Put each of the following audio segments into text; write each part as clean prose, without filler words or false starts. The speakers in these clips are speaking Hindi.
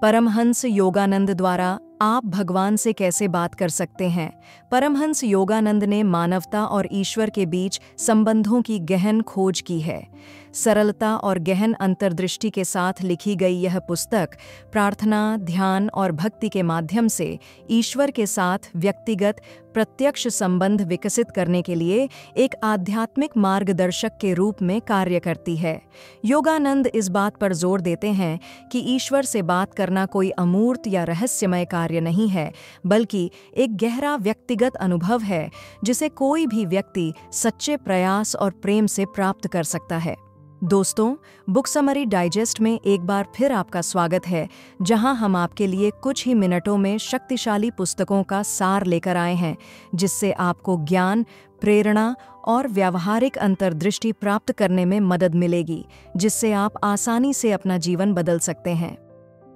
परमहंस योगानंद द्वारा आप भगवान से कैसे बात कर सकते हैं। परमहंस योगानंद ने मानवता और ईश्वर के बीच संबंधों की गहन खोज की है। सरलता और गहन अंतर्दृष्टि के साथ लिखी गई यह पुस्तक प्रार्थना, ध्यान और भक्ति के माध्यम से ईश्वर के साथ व्यक्तिगत प्रत्यक्ष संबंध विकसित करने के लिए एक आध्यात्मिक मार्गदर्शक के रूप में कार्य करती है। योगानंद इस बात पर जोर देते हैं कि ईश्वर से बात करना कोई अमूर्त या रहस्यमय कार्य नहीं है, बल्कि एक गहरा व्यक्तिगत अनुभव है जिसे कोई भी व्यक्ति सच्चे प्रयास और प्रेम से प्राप्त कर सकता है। दोस्तों, बुक समरी डाइजेस्ट में एक बार फिर आपका स्वागत है, जहां हम आपके लिए कुछ ही मिनटों में शक्तिशाली पुस्तकों का सार लेकर आए हैं, जिससे आपको ज्ञान, प्रेरणा और व्यावहारिक अंतर्दृष्टि प्राप्त करने में मदद मिलेगी, जिससे आप आसानी से अपना जीवन बदल सकते हैं।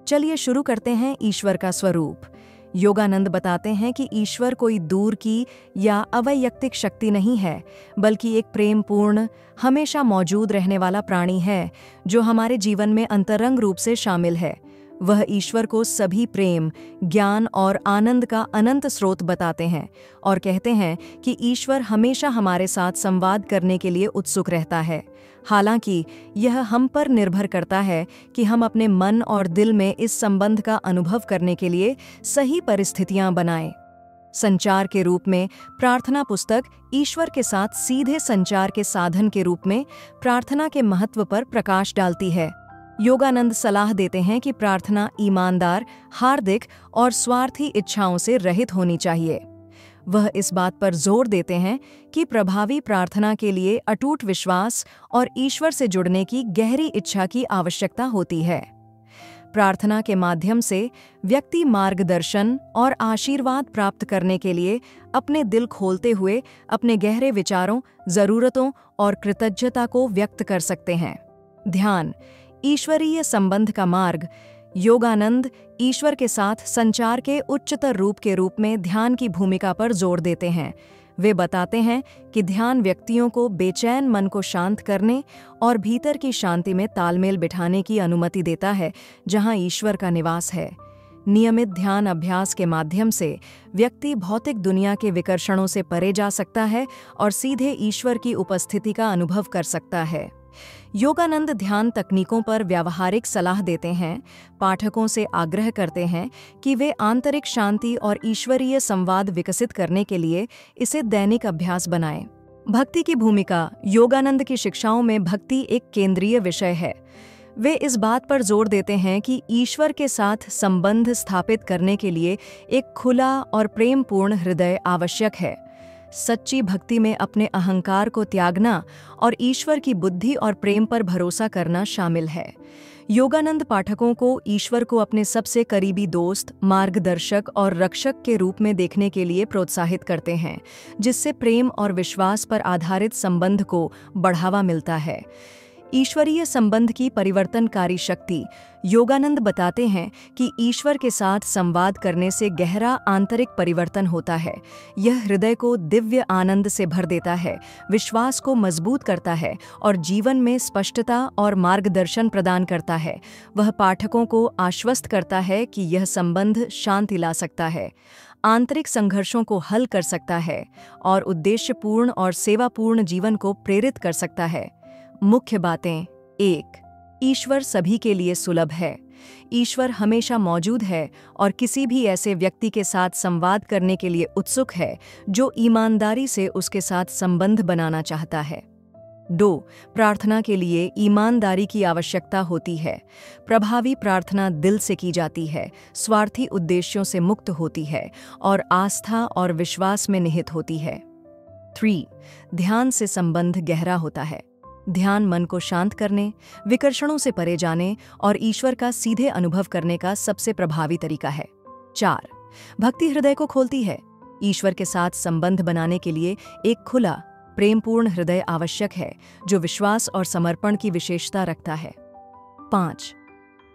चलिए शुरू करते हैं। ईश्वर का स्वरूप। योगानंद बताते हैं कि ईश्वर कोई दूर की या अवैयक्तिक शक्ति नहीं है, बल्कि एक प्रेमपूर्ण, हमेशा मौजूद रहने वाला प्राणी है, जो हमारे जीवन में अंतरंग रूप से शामिल है। वह ईश्वर को सभी प्रेम, ज्ञान और आनंद का अनंत स्रोत बताते हैं और कहते हैं कि ईश्वर हमेशा हमारे साथ संवाद करने के लिए उत्सुक रहता है। हालांकि यह हम पर निर्भर करता है कि हम अपने मन और दिल में इस संबंध का अनुभव करने के लिए सही परिस्थितियां बनाएं। संचार के रूप में प्रार्थना पुस्तक ईश्वर के साथ सीधे संचार के साधन के रूप में प्रार्थना के महत्व पर प्रकाश डालती है। योगानंद सलाह देते हैं कि प्रार्थना ईमानदार, हार्दिक और स्वार्थी इच्छाओं से रहित होनी चाहिए। वह इस बात पर जोर देते हैं कि प्रभावी प्रार्थना के लिए अटूट विश्वास और ईश्वर से जुड़ने की गहरी इच्छा की आवश्यकता होती है। प्रार्थना के माध्यम से व्यक्ति मार्गदर्शन और आशीर्वाद प्राप्त करने के लिए अपने दिल खोलते हुए अपने गहरे विचारों, जरूरतों और कृतज्ञता को व्यक्त कर सकते हैं। ध्यान, ईश्वरीय संबंध का मार्ग। योगानंद ईश्वर के साथ संचार के उच्चतर रूप के रूप में ध्यान की भूमिका पर जोर देते हैं। वे बताते हैं कि ध्यान व्यक्तियों को बेचैन मन को शांत करने और भीतर की शांति में तालमेल बिठाने की अनुमति देता है, जहां ईश्वर का निवास है। नियमित ध्यान अभ्यास के माध्यम से व्यक्ति भौतिक दुनिया के विकर्षणों से परे जा सकता है और सीधे ईश्वर की उपस्थिति का अनुभव कर सकता है। योगानंद ध्यान तकनीकों पर व्यावहारिक सलाह देते हैं, पाठकों से आग्रह करते हैं कि वे आंतरिक शांति और ईश्वरीय संवाद विकसित करने के लिए इसे दैनिक अभ्यास बनाएं। भक्ति की भूमिका। योगानंद की शिक्षाओं में भक्ति एक केंद्रीय विषय है। वे इस बात पर जोर देते हैं कि ईश्वर के साथ संबंध स्थापित करने के लिए एक खुला और प्रेमपूर्ण हृदय आवश्यक है। सच्ची भक्ति में अपने अहंकार को त्यागना और ईश्वर की बुद्धि और प्रेम पर भरोसा करना शामिल है। योगानंद पाठकों को ईश्वर को अपने सबसे करीबी दोस्त, मार्गदर्शक और रक्षक के रूप में देखने के लिए प्रोत्साहित करते हैं, जिससे प्रेम और विश्वास पर आधारित संबंध को बढ़ावा मिलता है। ईश्वरीय संबंध की परिवर्तनकारी शक्ति। योगानंद बताते हैं कि ईश्वर के साथ संवाद करने से गहरा आंतरिक परिवर्तन होता है। यह हृदय को दिव्य आनंद से भर देता है, विश्वास को मजबूत करता है और जीवन में स्पष्टता और मार्गदर्शन प्रदान करता है। वह पाठकों को आश्वस्त करता है कि यह संबंध शांति ला सकता है, आंतरिक संघर्षों को हल कर सकता है और उद्देश्यपूर्ण और सेवापूर्ण जीवन को प्रेरित कर सकता है। मुख्य बातें। 1. ईश्वर सभी के लिए सुलभ है। ईश्वर हमेशा मौजूद है और किसी भी ऐसे व्यक्ति के साथ संवाद करने के लिए उत्सुक है जो ईमानदारी से उसके साथ संबंध बनाना चाहता है। 2. प्रार्थना के लिए ईमानदारी की आवश्यकता होती है। प्रभावी प्रार्थना दिल से की जाती है, स्वार्थी उद्देश्यों से मुक्त होती है और आस्था और विश्वास में निहित होती है। 3. ध्यान से संबंध गहरा होता है। ध्यान मन को शांत करने, विकर्षणों से परे जाने और ईश्वर का सीधे अनुभव करने का सबसे प्रभावी तरीका है। 4. भक्ति हृदय को खोलती है। ईश्वर के साथ संबंध बनाने के लिए एक खुला, प्रेमपूर्ण हृदय आवश्यक है, जो विश्वास और समर्पण की विशेषता रखता है। 5.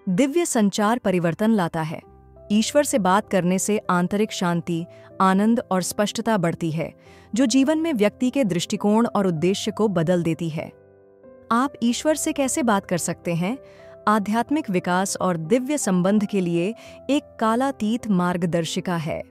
दिव्य संचार परिवर्तन लाता है। ईश्वर से बात करने से आंतरिक शांति, आनंद और स्पष्टता बढ़ती है, जो जीवन में व्यक्ति के दृष्टिकोण और उद्देश्य को बदल देती है। आप ईश्वर से कैसे बात कर सकते हैं? आध्यात्मिक विकास और दिव्य संबंध के लिए एक कालातीत मार्गदर्शिका है।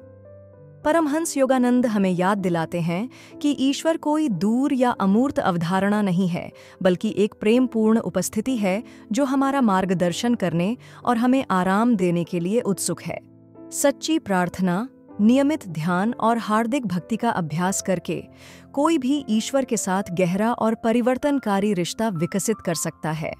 परमहंस योगानंद हमें याद दिलाते हैं कि ईश्वर कोई दूर या अमूर्त अवधारणा नहीं है, बल्कि एक प्रेमपूर्ण उपस्थिति है जो हमारा मार्गदर्शन करने और हमें आराम देने के लिए उत्सुक है। सच्ची प्रार्थना, नियमित ध्यान और हार्दिक भक्ति का अभ्यास करके कोई भी ईश्वर के साथ गहरा और परिवर्तनकारी रिश्ता विकसित कर सकता है।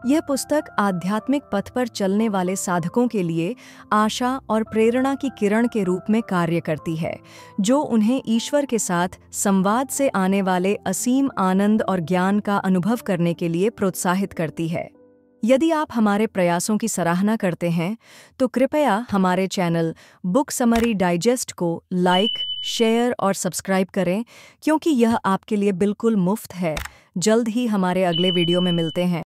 यह पुस्तक आध्यात्मिक पथ पर चलने वाले साधकों के लिए आशा और प्रेरणा की किरण के रूप में कार्य करती है, जो उन्हें ईश्वर के साथ संवाद से आने वाले असीम आनंद और ज्ञान का अनुभव करने के लिए प्रोत्साहित करती है। यदि आप हमारे प्रयासों की सराहना करते हैं, तो कृपया हमारे चैनल बुक समरी डाइजेस्ट को लाइक, शेयर और सब्सक्राइब करें, क्योंकि यह आपके लिए बिल्कुल मुफ्त है। जल्द ही हमारे अगले वीडियो में मिलते हैं।